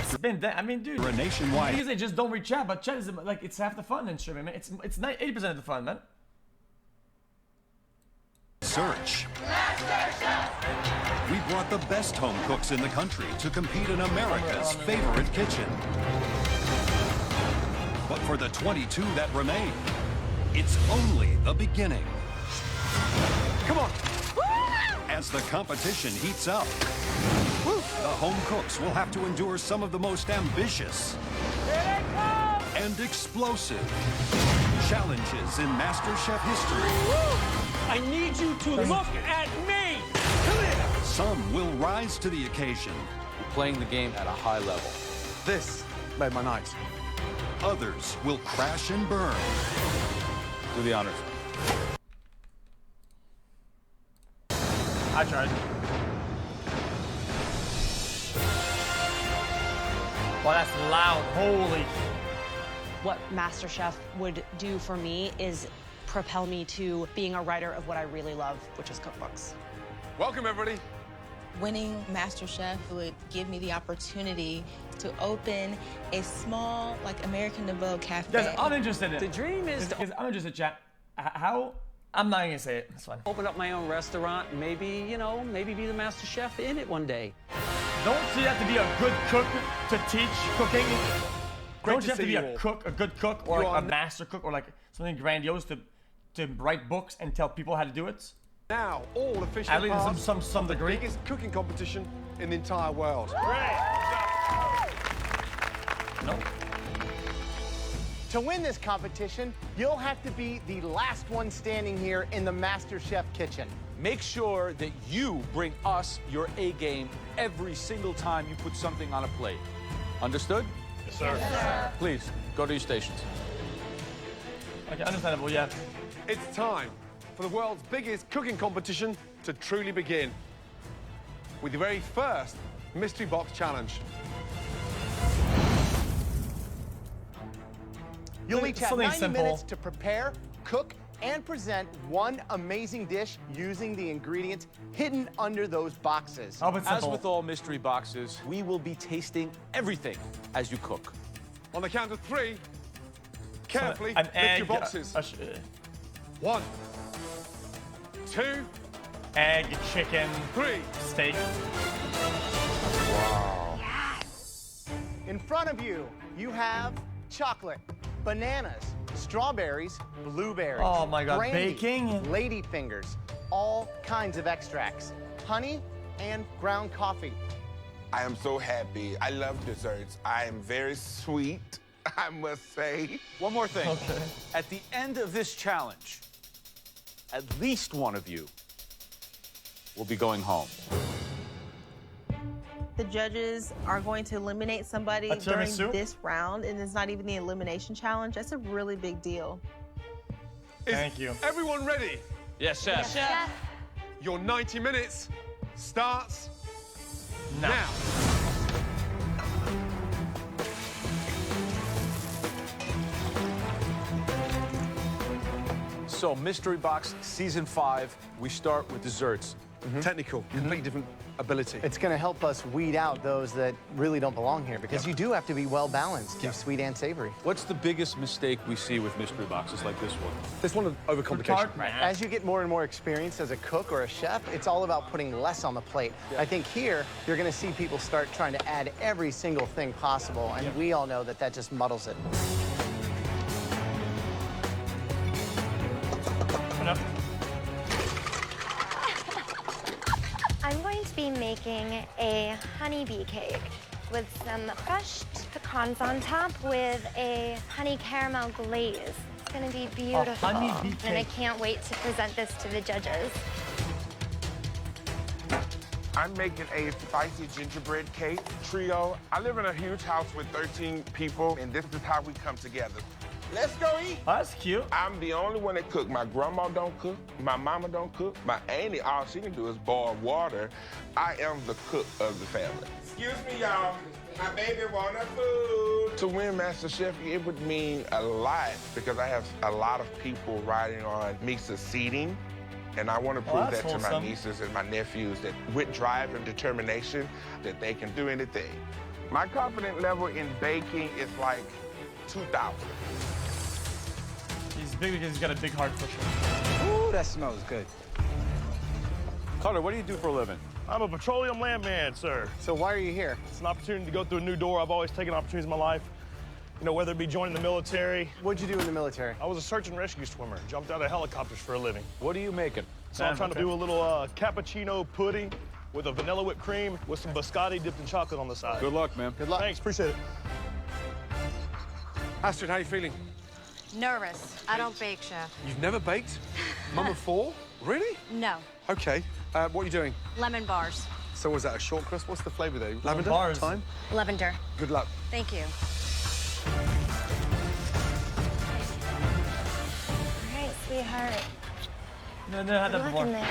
It's been that. I mean, dude. For a nationwide. Because they just don't reach out, but chat is like it's half the fun in streaming, man. It's 80% of the fun, man. Search. We brought the best home cooks in the country to compete in America's favorite kitchen. But for the 22 that remain, it's only the beginning. Come on. As the competition heats up, the home cooks will have to endure some of the most ambitious and explosive challenges in MasterChef history. I need you to look at me! Some will rise to the occasion. We're playing the game at a high level. This made my night. Others will crash and burn. Do the honors. I tried. Wow, that's loud. Holy. What MasterChef would do for me is propel me to being a writer of what I really love, which is cookbooks. Welcome, everybody. Winning MasterChef would give me the opportunity to open a small, like, American Devoe cafe. Guys, I'm interested in it. The dream is to I'm interested, chat. How? I'm not gonna say it. It's fine. open up my own restaurant, maybe, you know, maybe be the master chef in it one day. Don't you have to be a good cook to teach cooking? Don't you have to be a good cook, or like a master cook, or like something grandiose to write books and tell people how to do it? Now, all official At least parts some of the degree. biggest cooking competition in the entire world. No. To win this competition, you'll have to be the last one standing here in the MasterChef kitchen. Make sure that you bring us your A game every single time you put something on a plate. Understood? Yes, sir. Yes, sir. Please, go to your stations. Okay, understandable, yeah. It's time for the world's biggest cooking competition to truly begin with the very first Mystery Box Challenge. You'll each have Something 90 simple. minutes to prepare, cook, and present one amazing dish using the ingredients hidden under those boxes. Oh, but As simple. with all mystery boxes, we will be tasting everything as you cook. On the count of 3, carefully An lift egg, your boxes. 1, 2, egg, chicken, 3. steak. In front of you, you have chocolate, bananas, strawberries, blueberries. Oh my God, brandy, baking? ladyfingers, all kinds of extracts, honey, and ground coffee. I am so happy. I love desserts. I am very sweet, I must say. One more thing. Okay. At the end of this challenge, at least one of you will be going home. The judges are going to eliminate somebody A during tiramisu? this round, and it's not even the elimination challenge. That's a really big deal. Is Thank you. everyone ready? Yes, chef. Your 90 minutes starts No. now. So, Mystery Box Season 5, we start with desserts. Technical, completely different ability. It's going to help us weed out those that really don't belong here because you do have to be well balanced, sweet and savory. What's the biggest mistake we see with mystery boxes like this one? This one of overcomplication. As you get more and more experience as a cook or a chef, it's all about putting less on the plate. I think here, you're going to see people start trying to add every single thing possible, and we all know that that just muddles it. Enough. I'm going to be making a honeybee cake with some crushed pecans on top with a honey caramel glaze. It's going to be beautiful. honeybee And I cake. can't wait to present this to the judges. I'm making a spicy gingerbread cake trio. I live in a huge house with 13 people, and this is how we come together. Let's go eat. Oh, that's cute. I'm the only one that cook. My grandma don't cook. My mama don't cook. My auntie, all she can do is boil water. I am the cook of the family. Excuse me, y'all. My baby want a food. To win MasterChef, it would mean a lot because I have a lot of people riding on me succeeding. And I want to prove that's that to my wholesome. nieces and my nephews that with drive and determination that they can do anything. My confidence level in baking is like 2,000. He's big because he's got a big heart for sure. Ooh, that smells good. Carter, what do you do for a living? I'm a petroleum landman, sir. So why are you here? It's an opportunity to go through a new door. I've always taken opportunities in my life. You know, whether it be joining the military. What'd you do in the military? I was a search and rescue swimmer. Jumped out of helicopters for a living. What are you making? So I'm trying to do a little cappuccino pudding with a vanilla whipped cream with some biscotti dipped in chocolate on the side. Good luck, man. Good luck. Thanks, appreciate it. Astrid, how are you feeling? Nervous. I don't bake, Chef. You've never baked? Mum of four? Really? No. Okay. What are you doing? Lemon bars. So was that a short crust? What's the flavor there? Lavender? bars. Thyme? Lavender. Good luck. Thank you. All right, sweetheart. No, never had that Good luck before. in there.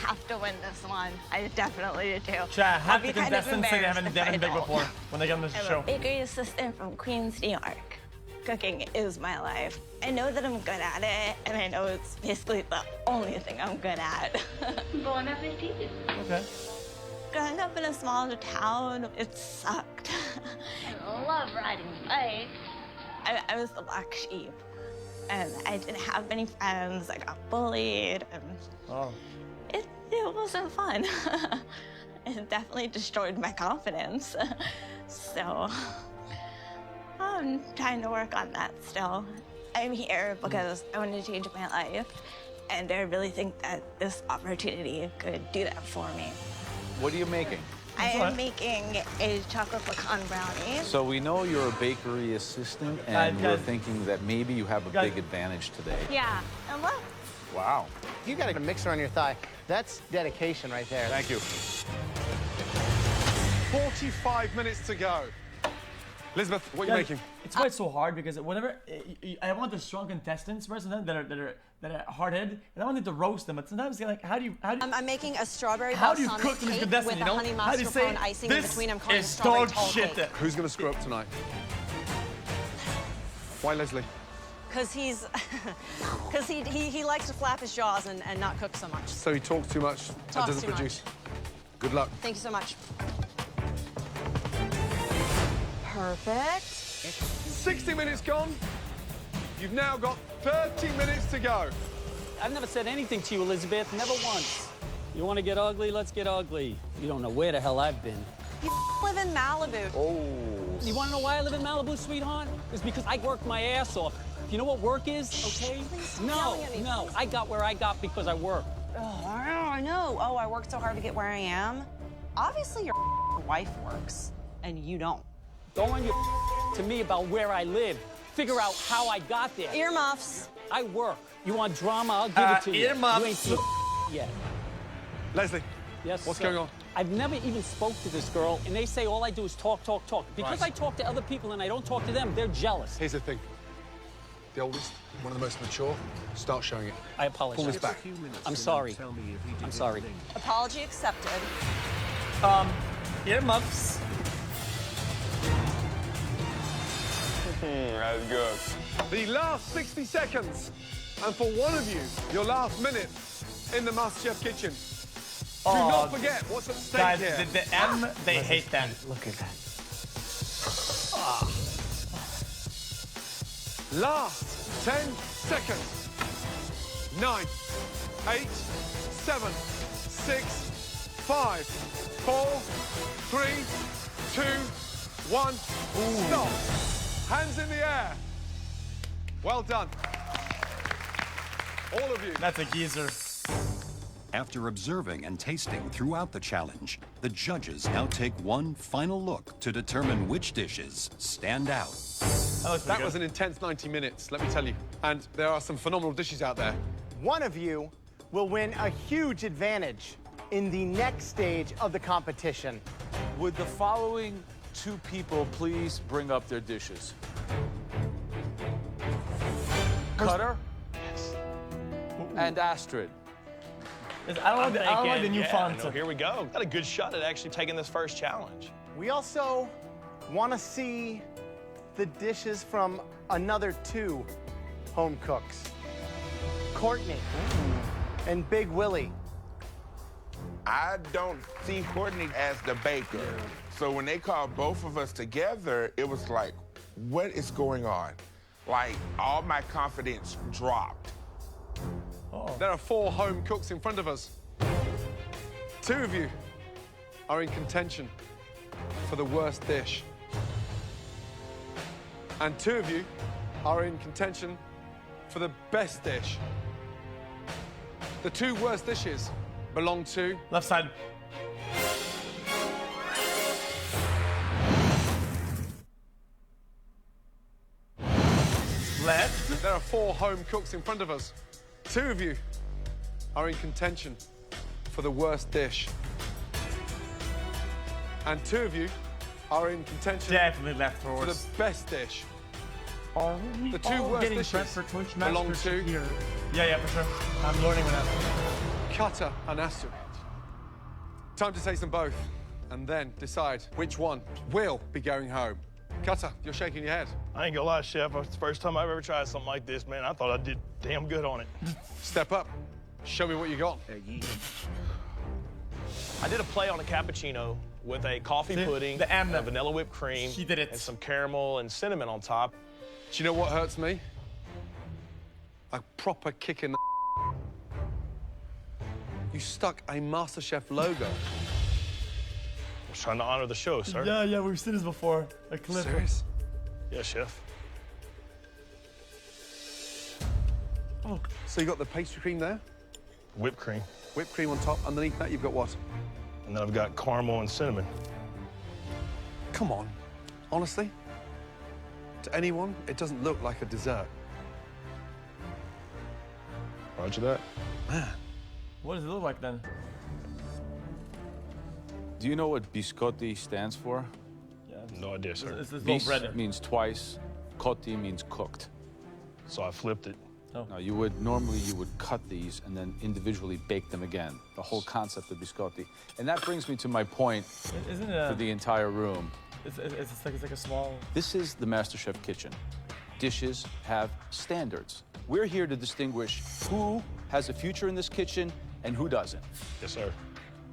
Have to win this one. I definitely do. Chat, half I'll the be kind of contestants say they haven't embarrassed if been I big don't. before when they get on this I'm show. a bakery assistant from Queens, New York. Cooking is my life. I know that I'm good at it, and I know it's basically the only thing I'm good at. Bon appetit. Okay. Growing up in a small town, it sucked. I love riding bikes. I was the black sheep, and I didn't have many friends. I got bullied, and Oh. it wasn't fun. It definitely destroyed my confidence. So I'm trying to work on that still. I'm here because I want to change my life, and I really think that this opportunity could do that for me. What are you making? I am making a chocolate pecan brownie. So we know you're a bakery assistant, and we're thinking that maybe you have a big advantage today. Yeah, and look. Wow. You got a mixer on your thigh. That's dedication right there. Thank you. 45 minutes to go. Elizabeth, what are you making? It's why it's so hard because whenever I want the strong contestants, right? Sometimes that are hard-headed, and I wanted to roast them. But sometimes they're like, how do you? I'm making a strawberry How do you balsamic cook these cake contestants? with You a know? honey How do you say mascarpone icing in this between. I'm calling it is strawberry dog tall shit? cake. Who's going to screw up tonight? Why Leslie? Because he's, because he likes to flap his jaws and not cook so much. So he talks too much and doesn't too produce. Good luck. Thank you so much. Perfect. 60 minutes gone. You've now got 30 minutes to go. I've never said anything to you, Elizabeth, never once. You want to get ugly? Let's get ugly. You don't know where the hell I've been. You live in Malibu. Oh. You want to know why I live in Malibu, sweetheart? It's because I worked my ass off. You know what work is, okay? No, I got where I got because I worked. Oh, I know. Oh, I worked so hard to get where I am. Obviously, your wife works, and you don't. Don't run your to me about where I live. Figure out how I got there. Earmuffs. I work. You want drama? I'll give it to you. Earmuffs. You ain't seen yet. Leslie. Yes, What's sir. going on? I've never even spoke to this girl, and they say all I do is talk. Because I talk to other people and I don't talk to them, they're jealous. Here's the thing. The oldest, one of the most mature, start showing it. I apologize. Pull this back. I'm sorry. I'm sorry. Apology accepted. Earmuffs. That's good. The last 60 seconds. And for one of you, your last minute in the MasterChef kitchen. Do not forget what's at stake Guys, here. the M, they hate that. Look at that. Last 10 seconds. 9, 8, 7, 6, 5, 4, 3, 2, 1. Stop. Hands in the air. Well done. All of you. That's a geezer. After observing and tasting throughout the challenge, the judges now take one final look to determine which dishes stand out. That was an intense 90 minutes, let me tell you. And there are some phenomenal dishes out there. One of you will win a huge advantage in the next stage of the competition. Would the following two people please bring up their dishes? Cutter and Astrid. I don't like the new font. No, here we go. Got a good shot at actually taking this first challenge. We also want to see the dishes from another two home cooks, Courtney and Big Willie. I don't see Courtney as the baker. So when they called both of us together, it was like, what is going on? Like, all my confidence dropped. There are 4 home cooks in front of us. 2 of you are in contention for the worst dish. And 2 of you are in contention for the best dish. The 2 worst dishes belong to... Left side. Left. There are 4 home cooks in front of us. 2 of you are in contention for the worst dish. And 2 of you are in contention Definitely left for for the us. best dish. Are we The 2 all worst getting dishes prepped for Twitch belong MasterChef to here? Yeah, for sure. I'm learning with that. Cutter and Astrid. Time to taste them both and then decide which one will be going home. Cutter, you're shaking your head. I ain't gonna lie, Chef. It's the first time I've ever tried something like this, man. I thought I did damn good on it. Step up. Show me what you got. I did a play on a cappuccino with a coffee pudding, and a vanilla whipped cream, He did it. and some caramel and cinnamon on top. Do you know what hurts me? A proper kick in the... You stuck a MasterChef logo. I was trying to honor the show, sir. Yeah, we've seen this before. A clip. Serious? Yeah, Chef. Oh, so you got the pastry cream there? Whipped cream. Whipped cream on top. Underneath that, you've got what? And then I've got caramel and cinnamon. Come on. Honestly? To anyone, it doesn't look like a dessert. Roger that. Man. What does it look like then? Do you know what biscotti stands for? Yeah. No idea, sir. It's this little Bis bread. means twice, cotti means cooked. So I flipped it. Oh. Now, normally you would cut these and then individually bake them again. The whole concept of biscotti. And that brings me to my point Isn't it? for the entire room. It's like a small. This is the MasterChef kitchen. Dishes have standards. We're here to distinguish who has a future in this kitchen and who doesn't. Yes, sir.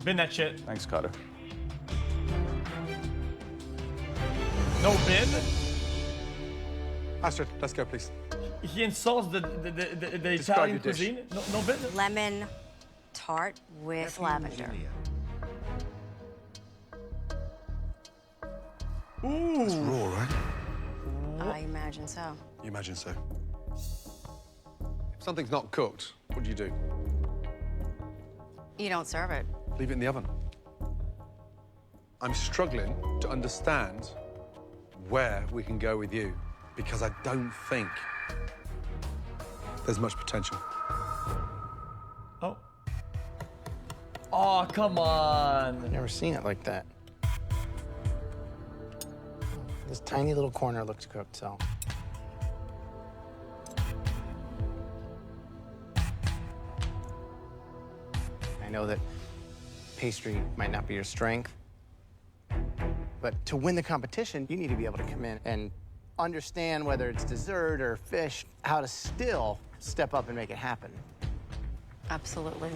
Bin that shit. Thanks, Cutter. No bin. Astrid, let's go, please. He insults the Italian your dish. cuisine. No bin. Lemon tart with lavender. Ooh. It's raw, right? I imagine so. You imagine so. If something's not cooked, what do? You don't serve it. Leave it in the oven. I'm struggling to understand where we can go with you because I don't think there's much potential. Oh. Oh, come on. I've never seen it like that. This tiny little corner looks cooked, so. I know that pastry might not be your strength, but to win the competition, you need to be able to come in and understand whether it's dessert or fish, how to still step up and make it happen. Absolutely.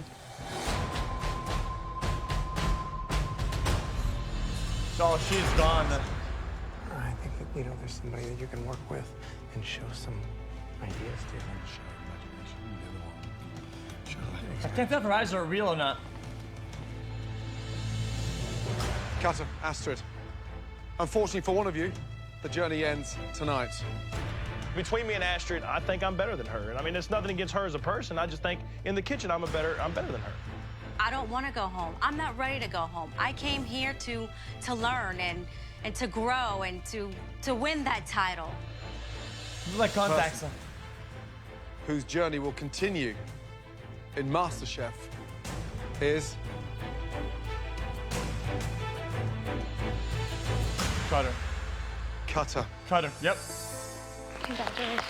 Oh, she's gone. I think that, there's somebody that you can work with and show some ideas to. I can't tell if her eyes are real or not. Cutter, Astrid. Unfortunately for one of you, the journey ends tonight. Between me and Astrid, I think I'm better than her. And I mean, it's nothing against her as a person. I just think in the kitchen, I'm better than her. I don't want to go home. I'm not ready to go home. I came here to learn and to grow and to win that title. Like contacts. Whose journey will continue in MasterChef is Cutter. Cutter. Cutter. Yep. Congratulations.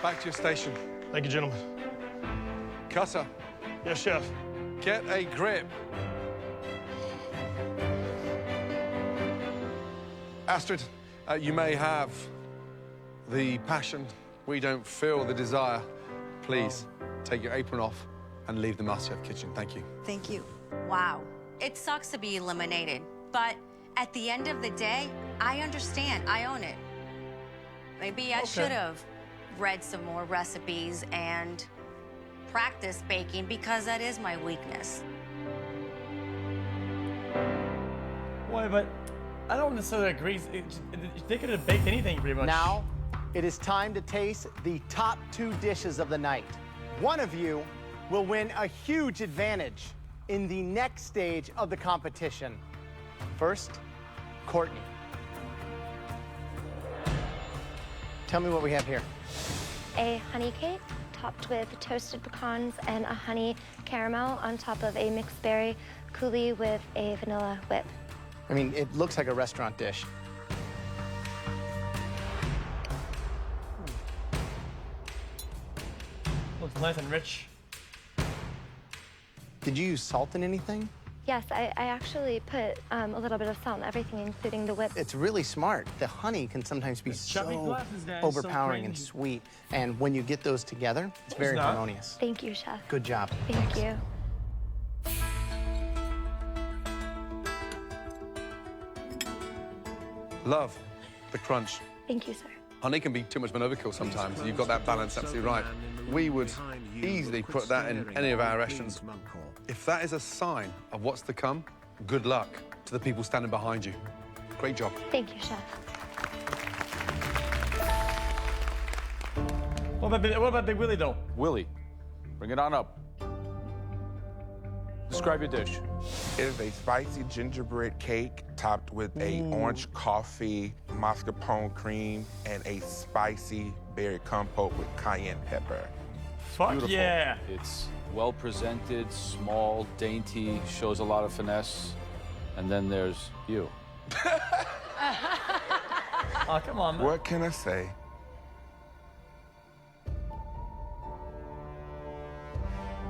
Back to your station. Thank you, gentlemen. Cutter. Yes, Chef. Get a grip. Astrid, you may have the passion. We don't feel the desire. Please, take your apron off and leave the MasterChef kitchen. Thank you. Thank you. Wow. It sucks to be eliminated, but at the end of the day, I understand. I own it. Maybe I should have read some more recipes and practiced baking because that is my weakness. Why, but I don't necessarily agree. They could have baked anything pretty much. Now, it is time to taste the top 2 dishes of the night. One of you will win a huge advantage in the next stage of the competition. First, Courtney. Tell me what we have here. A honey cake topped with toasted pecans and a honey caramel on top of a mixed berry coulis with a vanilla whip. I mean, it looks like a restaurant dish. Looks nice and rich. Did you use salt in anything? Yes, I actually put a little bit of salt in everything, including the whip. It's really smart. The honey can sometimes be so glasses, guys, overpowering so and crazy. sweet. And when you get those together, it's very harmonious. Thank you, Chef. Good job. Thank you. Love the crunch. Thank you, sir. Honey can be too much of an overkill sometimes. You've got that balance absolutely right. We would easily put that in any of our restaurants. If that is a sign of what's to come, good luck to the people standing behind you. Great job. Thank you, Chef. What about Big Willie, though? Willie, bring it on up. Describe your dish. It is a spicy gingerbread cake topped with a orange coffee, mascarpone cream, and a spicy berry compote with cayenne pepper. Fuck Beautiful. yeah. It's well presented, small, dainty, shows a lot of finesse. And then there's you. Oh, come on, man. What can I say?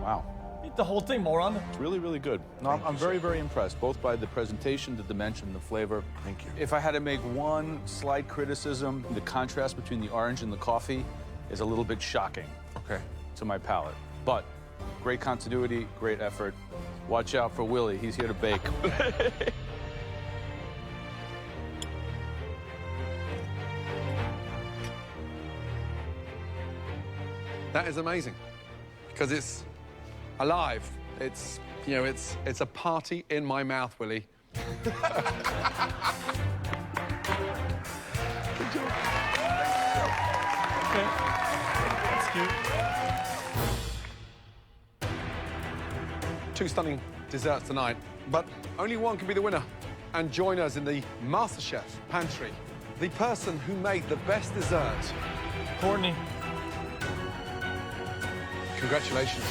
Wow. Eat the whole thing, moron. It's really, really good. No, I'm very, very impressed, both by the presentation, the dimension, the flavor. Thank you. If I had to make one slight criticism, the contrast between the orange and the coffee is a little bit shocking to my palate. But great continuity, great effort. Watch out for Willie. He's here to bake. That is amazing because it's alive. It's, you know, it's a party in my mouth, Willie. Good job. Okay. That's cute. 2 stunning desserts tonight, but only one can be the winner. And join us in the MasterChef pantry. The person who made the best dessert. Courtney. Congratulations.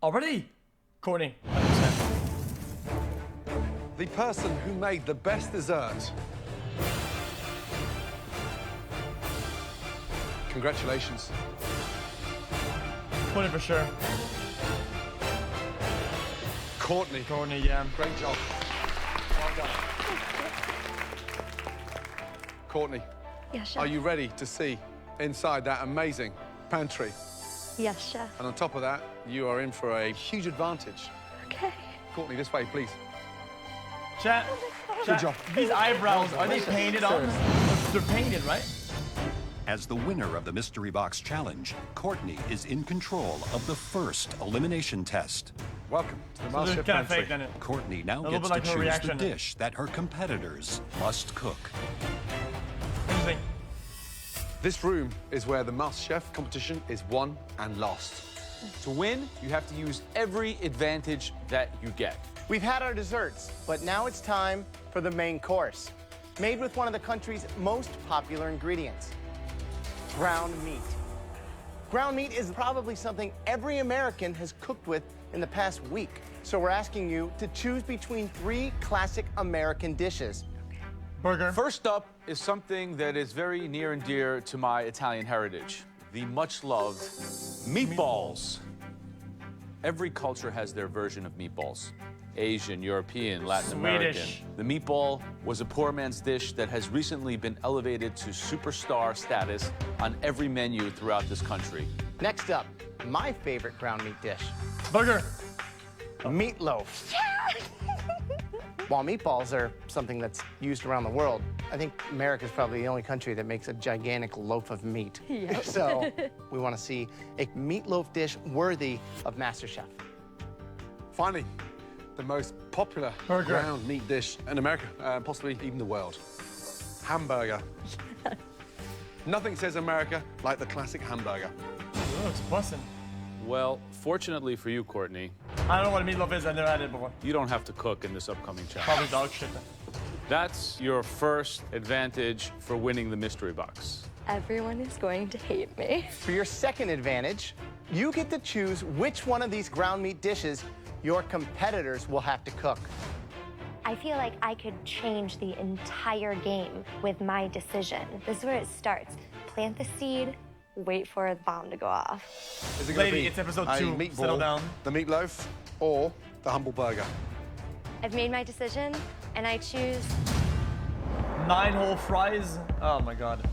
Already? Courtney. 100%. The person who made the best dessert. Congratulations. 20 for sure. Courtney. Courtney, yeah. Great job. Well done. Courtney. Yes, Chef. Are you ready to see inside that amazing pantry? Yes, Chef. And on top of that, you are in for a huge advantage. Okay. Courtney, this way, please. Chat. Good job. These eyebrows, are they painted on? They're painted, right? As the winner of the Mystery Box Challenge, Courtney is in control of the first elimination test. Welcome to the So they're MasterChef kind of pantry. fake, then it. Courtney now A little gets bit like to her choose the reaction. dish that her competitors must cook. Interesting. This room is where the MasterChef competition is won and lost. To win, you have to use every advantage that you get. We've had our desserts, but now it's time for the main course. Made with one of the country's most popular ingredients, ground meat. Ground meat is probably something every American has cooked with in the past week. So we're asking you to choose between 3 classic American dishes. Burger. First up is something that is very near and dear to my Italian heritage, the much-loved meatballs. Every culture has their version of meatballs. Asian, European, Latin Swedish. American. The meatball was a poor man's dish that has recently been elevated to superstar status on every menu throughout this country. Next up, my favorite ground meat dish. Burger. Meatloaf. While meatballs are something that's used around the world, I think America's probably the only country that makes a gigantic loaf of meat. Yep. So we want to see a meatloaf dish worthy of MasterChef. Finally, the most popular ground meat dish in America, possibly even the world. Hamburger. Nothing says America like the classic hamburger. Oh, it's busting. Well, fortunately for you, Courtney, I don't know what a meatloaf is. I've never had it before. you don't have to cook in this upcoming challenge. Probably dog shit. That's your first advantage for winning the mystery box. Everyone is going to hate me. For your second advantage, you get to choose which one of these ground meat dishes your competitors will have to cook. I feel like I could change the entire game with my decision. This is where it starts. Plant the seed, wait for the bomb to go off. Is it gonna Lady, be it's episode a 2. meatball, Settle down. the meatloaf, or the humble burger? I've made my decision, and I choose 9 whole fries. Oh my god.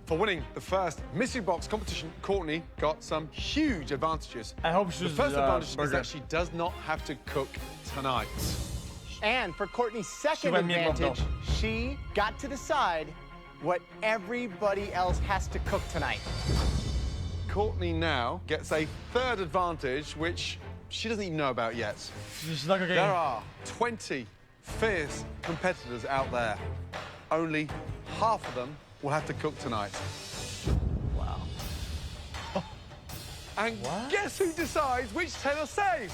For winning the first mystery box competition, Courtney got some huge advantages. I hope she The was first advantage is burger. that she does not have to cook tonight. And for Courtney's second went meatloaf, advantage, she got to decide what everybody else has to cook tonight. Courtney now gets a third advantage, which she doesn't even know about yet. She's not cooking. There are 20 fierce competitors out there. Only half of them will have to cook tonight. Wow. And guess who decides which tailor saves?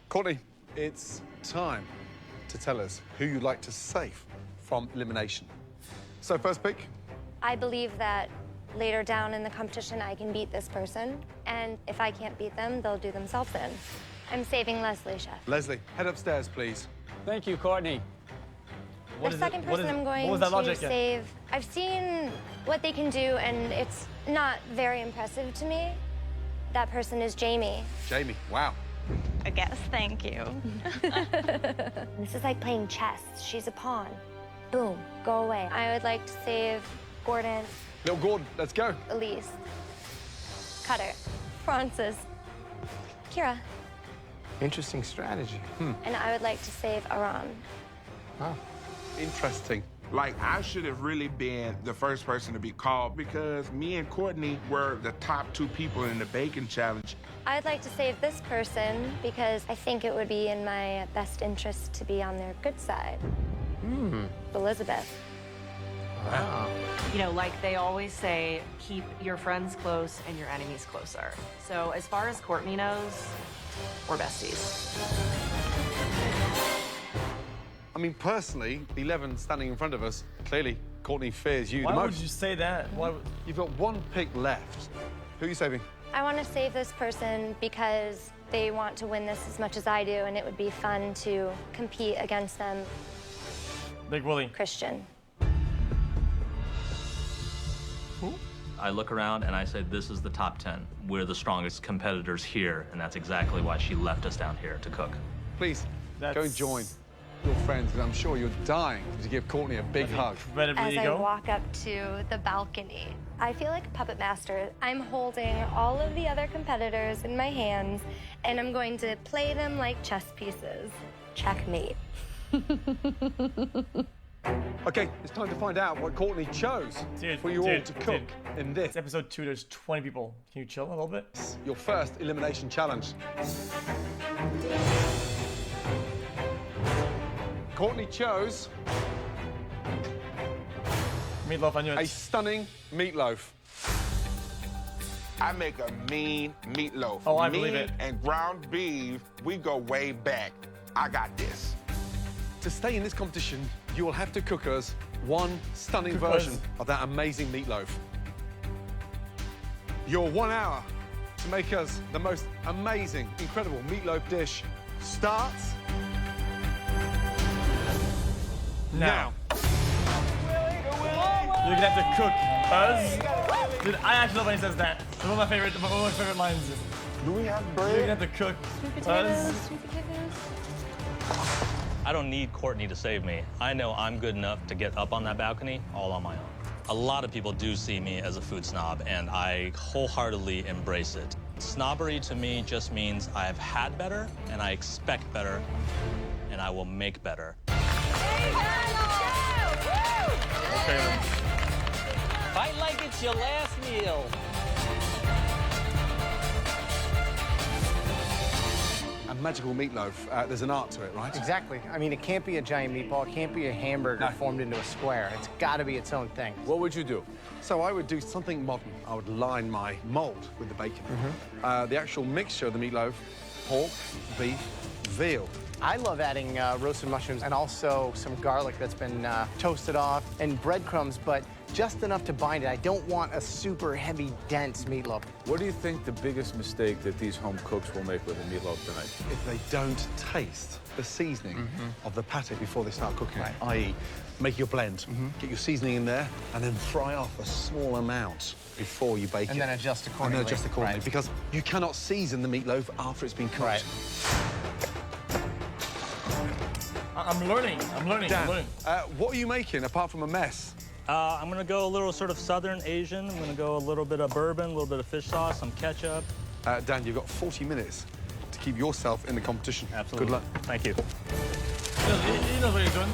Courtney, it's time to tell us who you'd like to save from elimination. So first pick. I believe that later down in the competition, I can beat this person. And if I can't beat them, they'll do themselves in. I'm saving Leslie, chef. Leslie, head upstairs, please. Thank you, Courtney. What The is second it? What person is it? I'm going What was that to logic? save, I've seen what they can do, and it's not very impressive to me. That person is Jamie. Jamie, wow. I guess, thank you. This is like playing chess. She's a pawn. Boom, go away. I would like to save Gordon, Little Gordon, let's go. Elise, Cutter, Francis, Kira, Interesting strategy. and I would like to save Aram. Wow. Interesting. Like, I should have really been the first person to be called because me and Courtney were the top 2 people in the bacon challenge. I'd like to save this person because I think it would be in my best interest to be on their good side. Elizabeth. Wow. You know, like they always say, keep your friends close and your enemies closer. So as far as Courtney knows, we're besties. I mean, personally, the 11 standing in front of us, clearly, Courtney fears you Why the would most. you say that? Why would... You've got 1 pick left. Who are you saving? I want to save this person because they want to win this as much as I do, and it would be fun to compete against them. Big Willie. Christian. I look around and I say, this is the top 10. We're the strongest competitors here, and that's exactly why she left us down here to cook. Please, go and join your friends, and I'm sure you're dying to give Courtney a big hug. As I walk up to the balcony, I feel like a puppet master. I'm holding all of the other competitors in my hands, and I'm going to play them like chess pieces. Checkmate. Okay, it's time to find out what Courtney chose for you all to cook in this. It's episode 2, there's 20 people. Can you chill a little bit? Your first elimination challenge. Courtney chose meatloaf, I knew it. A stunning meatloaf. I make a mean meatloaf. Oh, I believe it. And ground beef, we go way back. I got this. To stay in this competition, you will have to cook us 1 stunning version of that amazing meatloaf. Your 1 hour to make us the most amazing, incredible meatloaf dish starts now. You're gonna have to cook us. Dude, I actually love when he says that. It's one of my favorite lines. Do we have bread? You're gonna have to cook us. Sweet potatoes. I don't need Courtney to save me. I know I'm good enough to get up on that balcony all on my own. A lot of people do see me as a food snob, and I wholeheartedly embrace it. Snobbery to me just means I've had better, and I expect better, and I will make better. Okay, then. Fight like it's your last meal. A magical meatloaf, there's an art to it, right? Exactly. I mean, it can't be a giant meatball. It can't be a hamburger formed into a square. It's got to be its own thing. What would you do? So I would do something modern. I would line my mold with the bacon. The actual mixture of the meatloaf, pork, beef, veal. I love adding roasted mushrooms and also some garlic that's been toasted off and breadcrumbs, but just enough to bind it. I don't want a super heavy, dense meatloaf. What do you think the biggest mistake that these home cooks will make with a meatloaf tonight? If they don't taste the seasoning of the pate before they start cooking it, i.e. make your blend, get your seasoning in there, and then fry off a small amount before you bake it. And then adjust accordingly. And then adjust accordingly, because you cannot season the meatloaf after it's been cooked. I'm learning. Dan, what are you making apart from a mess? I'm gonna go a little sort of Southern Asian. I'm gonna go a little bit of bourbon, a little bit of fish sauce, some ketchup. Dan, you've got 40 minutes to keep yourself in the competition. Absolutely. Good luck. Thank you. He knows what he's doing.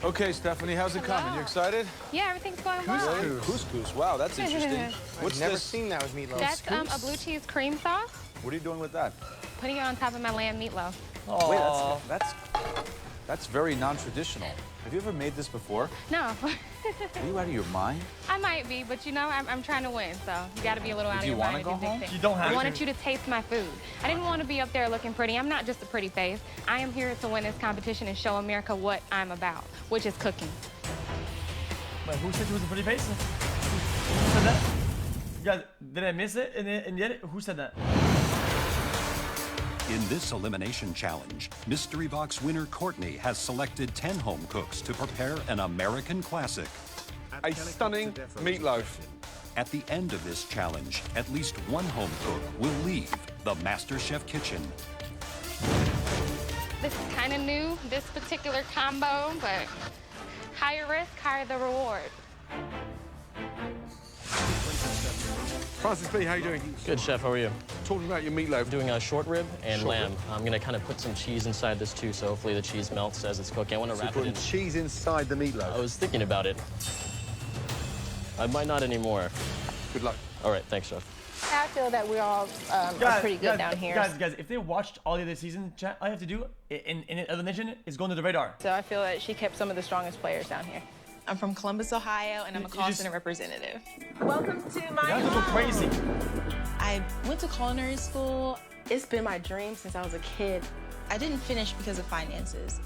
Okay, Stephanie, how's it coming? You excited? Yeah, everything's going well. Couscous. Wow, that's interesting. What's I've never this? seen that with meatloaf. That's a blue cheese cream sauce. What are you doing with that? Putting it on top of my lamb meatloaf. Wait, that's very non-traditional. Have you ever made this before? No. Are you out of your mind? I might be, but you know, I'm trying to win, so you got to be a little out of your mind. Do you want to go home? You don't have I to. wanted you to taste my food. I didn't want to be up there looking pretty. I'm not just a pretty face. I am here to win this competition and show America what I'm about, which is cooking. Wait, who said she was a pretty face? Who said that? Guys, did I miss it? And yet, who said that? In this elimination challenge, Mystery Box winner Courtney has selected 10 home cooks to prepare an American classic. A stunning meatloaf. At the end of this challenge, at least one home cook will leave the MasterChef kitchen. This is kind of new, this particular combo, but higher risk, higher the reward. Francis B, how you doing? Good, Chef. How are you? Talking about your meatloaf. Doing a short rib and lamb. I'm going to kind of put some cheese inside this, too, so hopefully the cheese melts as it's cooking. I want to wrap it in. Cheese inside the meatloaf? I was thinking about it. I might not anymore. Good luck. All right. Thanks, Chef. I feel that we're all are pretty good down here. Guys, if they watched all the other seasons, chat, all you have to do in elimination is go into the radar. So I feel that she kept some of the strongest players down here. I'm from Columbus, Ohio, and I'm a call center representative. Welcome to my You have to go crazy. I went to culinary school. It's been my dream since I was a kid. I didn't finish because of finances.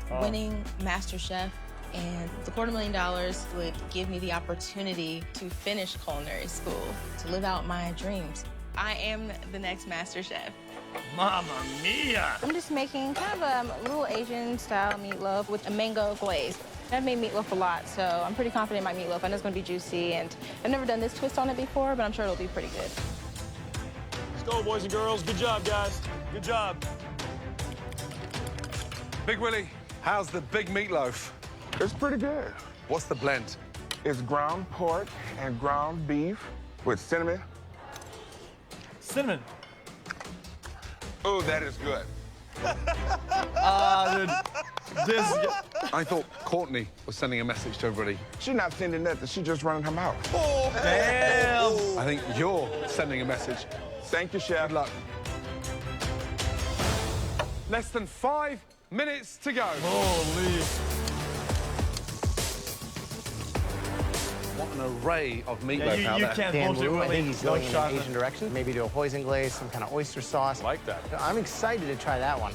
Oh. Winning MasterChef and the $250,000 would give me the opportunity to finish culinary school, to live out my dreams. I am the next MasterChef. Mamma mia! I'm just making kind of a little Asian-style meatloaf with a mango glaze. I've made meatloaf a lot, so I'm pretty confident in my meatloaf. I know it's going to be juicy, and I've never done this twist on it before, but I'm sure it'll be pretty good. Let's go, boys and girls. Good job, guys. Good job. Big Willie, how's the big meatloaf? It's pretty good. What's the blend? It's ground pork and ground beef with cinnamon. Cinnamon. Oh, that is good. Dude. I thought Courtney was sending a message to everybody. She's not sending nothing. She's just running her mouth. Oh, damn. I think you're sending a message. Thank you, Chef. Good luck. Less than 5 minutes to go. Holy. What an array of meatloaf Yeah, out you there. can't Dan bullshit Wu, I Willie. think he's No going in an shot. Asian direction. Maybe do a hoisin glaze, some kind of oyster sauce. I like that. I'm excited to try that one.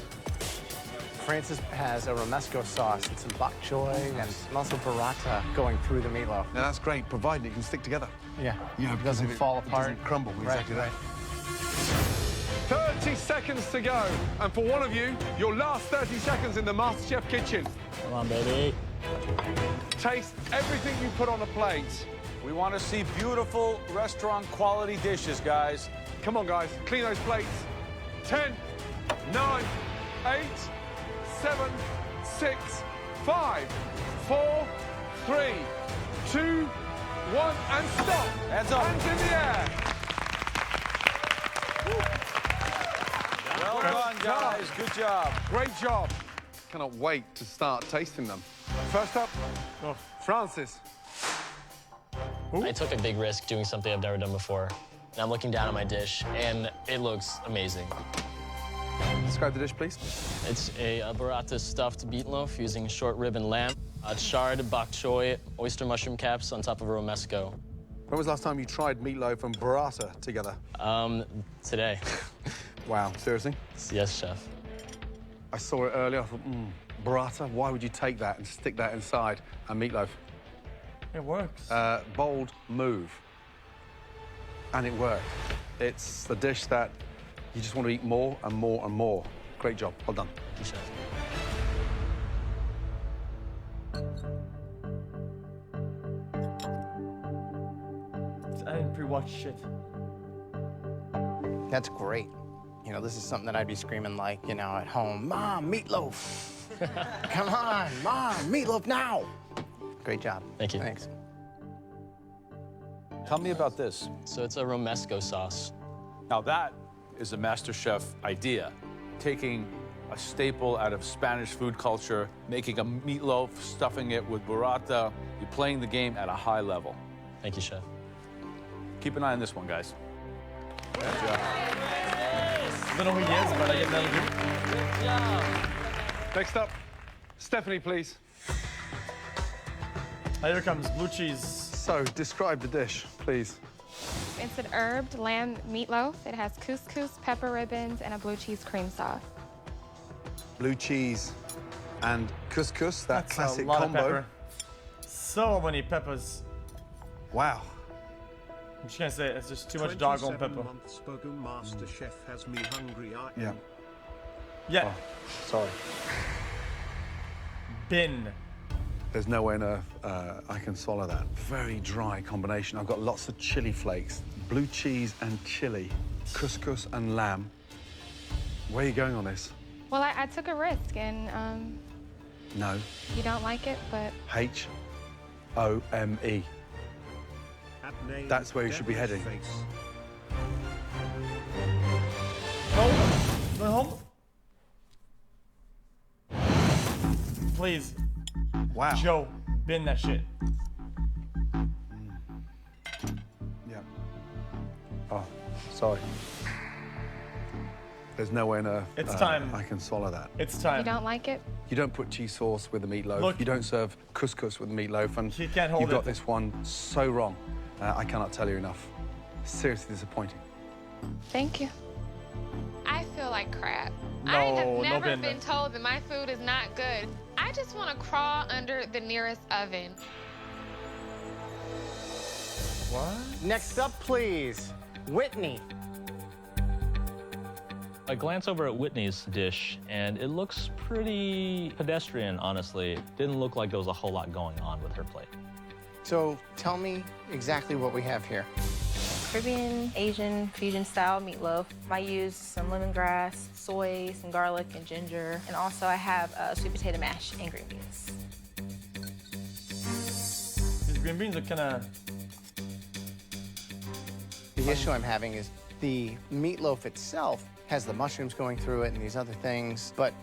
Francis has a romesco sauce and some bok choy and also burrata going through the meatloaf. Now that's great, provided it can stick together. Yeah, You know, it because doesn't if fall it apart. doesn't crumble. Right, Exactly right. that. 30 seconds to go. And for one of you, your last 30 seconds in the MasterChef kitchen. Come on, baby. Taste everything you put on a plate. We want to see beautiful restaurant quality dishes, guys. Come on, guys, clean those plates. 10, 9, 8, 7, 6, 5, 4, 3, 2, 1, and stop. Hands up. Hands in the air. Well done, guys. Good job. Great job. Cannot wait to start tasting them. First up, Francis. I took a big risk doing something I've never done before. And I'm looking down at my dish, and it looks amazing. Describe the dish, please. It's a burrata stuffed meatloaf using short rib and lamb, chard, bok choy, oyster mushroom caps on top of a romesco. When was the last time you tried meatloaf and burrata together? Today. Wow, seriously? Yes, chef. I saw it earlier. I thought, burrata, why would you take that and stick that inside a meatloaf? It works. Bold move. And it worked. It's the dish that you just want to eat more and more and more. Great job. Well done. Thank you, chef. I didn't pre-watch shit. That's great. You know, this is something that I'd be screaming like, you know, at home, Mom, meatloaf. Come on, Mom, meatloaf now. Great job. Thank you. Thanks. Tell me about this. So it's a romesco sauce. Now that is a MasterChef idea. Taking a staple out of Spanish food culture, making a meatloaf, stuffing it with burrata. You're playing the game at a high level. Thank you, chef. Keep an eye on this one, guys. Good job. I don't know who he is, but I get that Good job. Next up, Stephanie, please. Here comes blue cheese. So, describe the dish, please. It's an herbed lamb meatloaf. It has couscous, pepper ribbons, and a blue cheese cream sauce. Blue cheese and couscous, that That's classic a lot combo. Of pepper. So many peppers. Wow. I'm just gonna say it's just too much doggone pepper. MasterChef has me hungry. Yeah. Yeah. Oh, sorry. Bin. There's no way on earth I can swallow that. Very dry combination. I've got lots of chili flakes, blue cheese and chili, couscous and lamb. Where are you going on this? Well, I took a risk, and No. you don't like it, but H-O-M-E. That's where you should be heading. Go home. Please. Wow. Joe, bin that shit. Yeah. Oh, sorry. There's no way on earth It's time. I can swallow that. It's time. you don't like it? You don't put cheese sauce with the meatloaf. Look. You don't serve couscous with the meatloaf. And You can't hold you've got it. this one so wrong. I cannot tell you enough. Seriously disappointing. Thank you. I feel like crap. No, I have no never bin. been told that my food is not good. I just want to crawl under the nearest oven. What? Next up, please, Whitney. I glance over at Whitney's dish, and it looks pretty pedestrian, honestly. Didn't look like there was a whole lot going on with her plate. So tell me exactly what we have here. Caribbean, Asian, fusion-style meatloaf. I use some lemongrass, soy, some garlic, and ginger. And also I have sweet potato mash and green beans. These green beans are kind of... The issue I'm having is the meatloaf itself has the mushrooms going through it and these other things, but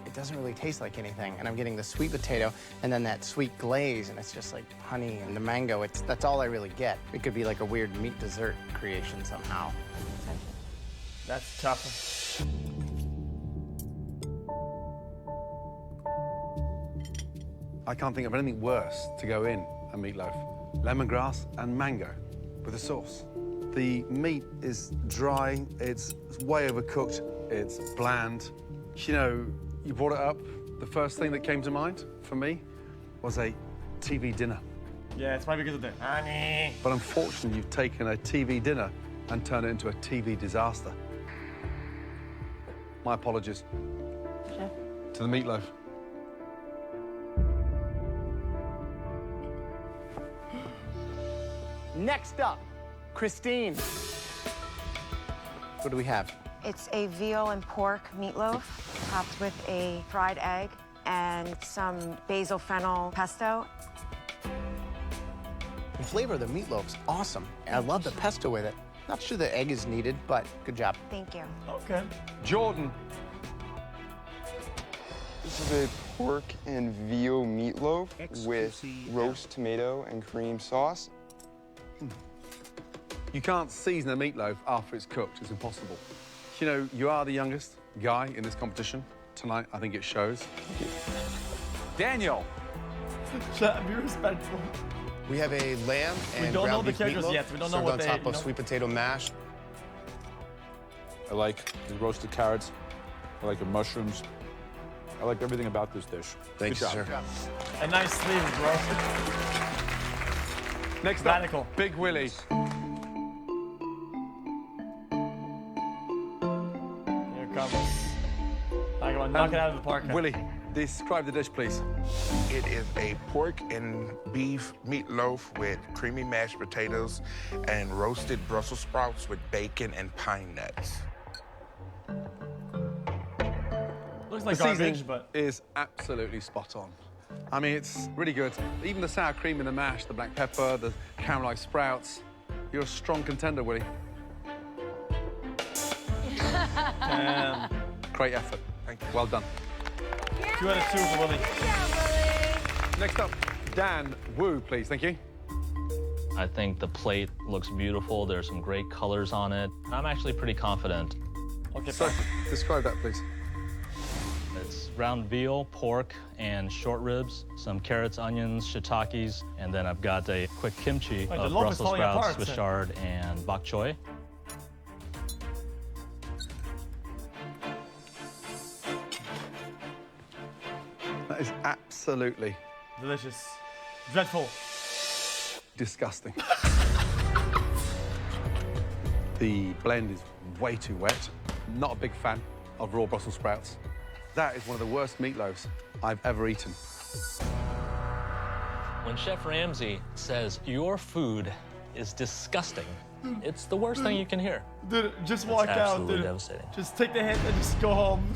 it doesn't really taste like anything. And I'm getting the sweet potato and then that sweet glaze, and it's just like honey and the mango. That's all I really get. It could be like a weird meat dessert creation somehow. That's tough. I can't think of anything worse to go in a meatloaf. Lemongrass and mango with a sauce. The meat is dry, it's way overcooked, it's bland. You know, you brought it up, the first thing that came to mind for me was a TV dinner. Yeah, it's probably because of the honey. But unfortunately, you've taken a TV dinner and turned it into a TV disaster. My apologies. Chef. To the meatloaf. Next up, Christine. What do we have? It's a veal and pork meatloaf topped with a fried egg and some basil fennel pesto. The flavor of the meatloaf's awesome. I love the pesto with it. Not sure the egg is needed, but good job. Thank you. Okay. Jordan. This is a pork and veal meatloaf with roast tomato and cream sauce. You can't season a meatloaf after it's cooked. It's impossible. You know, you are the youngest guy in this competition. Tonight, I think it shows. Daniel. Be respectful. We have a lamb and we don't know ground the beef characters meatloaf yet. We don't know served what on they, top of sweet potato mash. I like the roasted carrots. I like the mushrooms. I like everything about this dish. Thanks, Good job. sir. A nice sleeve, bro. Next Radical. up, Big Willie. Here it comes. I'm going to knock it out of the park. Willie, describe the dish, please. It is a pork and beef meatloaf with creamy mashed potatoes and roasted Brussels sprouts with bacon and pine nuts. Looks like the garbage, seasoning but is absolutely spot on. I mean, it's really good. Even the sour cream in the mash, the black pepper, the caramelized sprouts. You're a strong contender, Willie. Damn. Great effort. Thank you. Well done. 2 out of 2 for Willie. Next up, Dan Wu, please. Thank you. I think the plate looks beautiful. There's some great colors on it. I'm actually pretty confident. Okay, So, describe that, please. It's ground veal, pork, and short ribs, some carrots, onions, shiitakes, and then I've got a quick kimchi Wait, the of loaf is Brussels falling sprouts, apart, Swiss sir. chard, and bok choy. That is absolutely delicious. Dreadful. disgusting. The blend is way too wet. Not a big fan of raw Brussels sprouts. That is one of the worst meatloaves I've ever eaten. When Chef Ramsay says your food is disgusting, it's the worst thing you can hear. Dude, just It's walk out, absolutely dude. devastating. Just take the hit and just go home.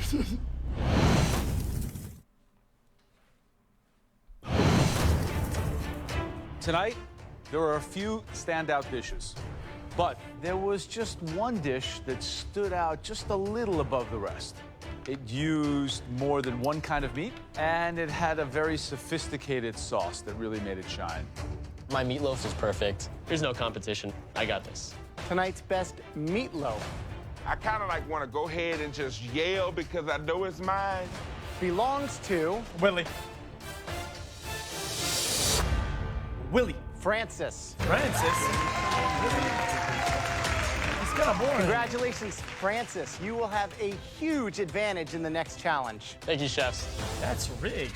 Tonight, there are a few standout dishes, but there was just one dish that stood out just a little above the rest. It used more than one kind of meat, and it had a very sophisticated sauce that really made it shine. My meatloaf is perfect. There's no competition. I got this. Tonight's best meatloaf I kind of like want to go ahead and just yell because I know it's mine. belongs to Willie. Willie. Francis. Francis? It's kind of boring. Congratulations, Francis. You will have a huge advantage in the next challenge. Thank you, chefs. That's rigged.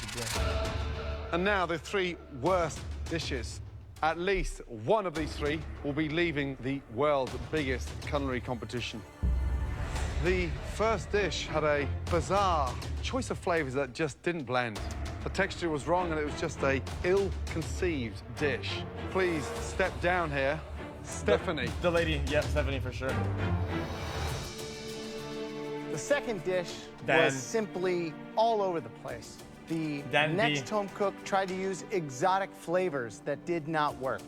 And now the 3 worst dishes. At least one of these 3 will be leaving the world's biggest culinary competition. The first dish had a bizarre choice of flavors that just didn't blend. The texture was wrong and it was just a ill-conceived dish. Please step down here, Stephanie. The lady, yeah, Stephanie for sure. The second dish Dan. was simply all over the place. The Dan B. next home cook tried to use exotic flavors that did not work.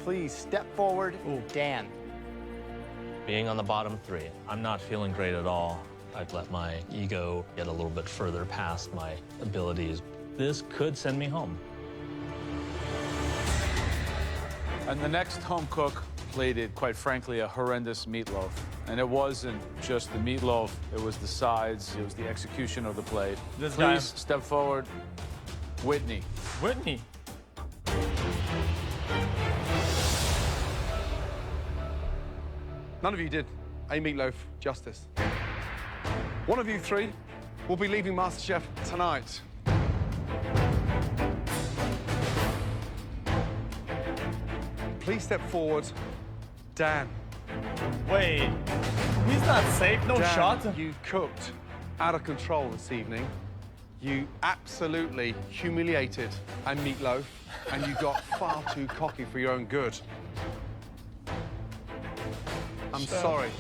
Please step forward, Dan. Being on the bottom 3, I'm not feeling great at all. I've let my ego get a little bit further past my abilities. This could send me home. And the next home cook plated, quite frankly, a horrendous meatloaf. And it wasn't just the meatloaf, it was the sides, it was the execution of the plate. This Please guy. step forward, Whitney. Whitney. None of you did a meatloaf justice. One of you 3 will be leaving MasterChef tonight. Please step forward, Dan. Wait, he's not safe, no Dan, shot. You cooked out of control this evening. You absolutely humiliated a meatloaf, and you got far too cocky for your own good. sorry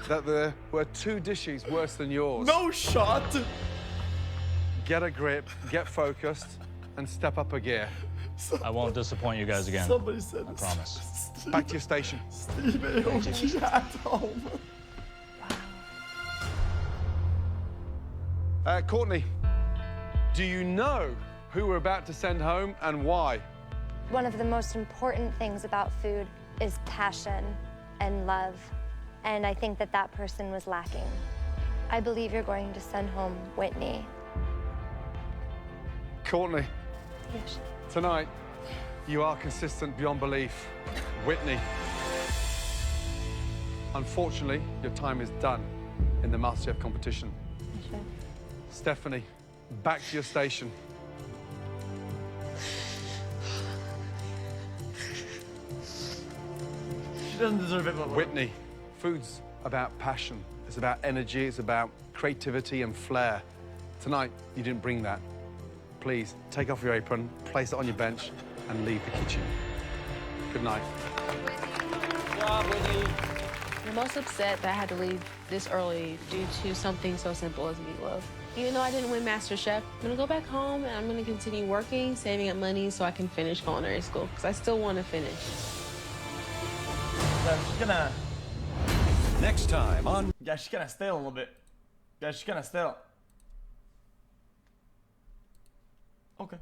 that there were 2 dishes worse than yours. No shot. Get a grip, get focused, and step up a gear. I won't disappoint you guys again. Somebody said I promise. Back to your station. Steve Aoki at home. Courtney, do you know who we're about to send home and why? One of the most important things about food is passion and love. And I think that that person was lacking. I believe you're going to send home Whitney. Courtney, Yes. tonight, you are consistent beyond belief. Whitney, unfortunately, your time is done in the MasterChef competition. Sure. Stephanie, back to your station. She doesn't deserve it, but Whitney, food's about passion. It's about energy. It's about creativity and flair. Tonight, you didn't bring that. Please, take off your apron, place it on your bench, and leave the kitchen. Good night. Good job, Whitney. I'm most upset that I had to leave this early due to something so simple as meatloaf. Even though I didn't win MasterChef, I'm gonna go back home and I'm gonna continue working, saving up money so I can finish culinary school, because I still want to finish. she's gonna... Next time on... Yeah, she's gonna stale a little bit. Yeah, she's gonna stale. Okay.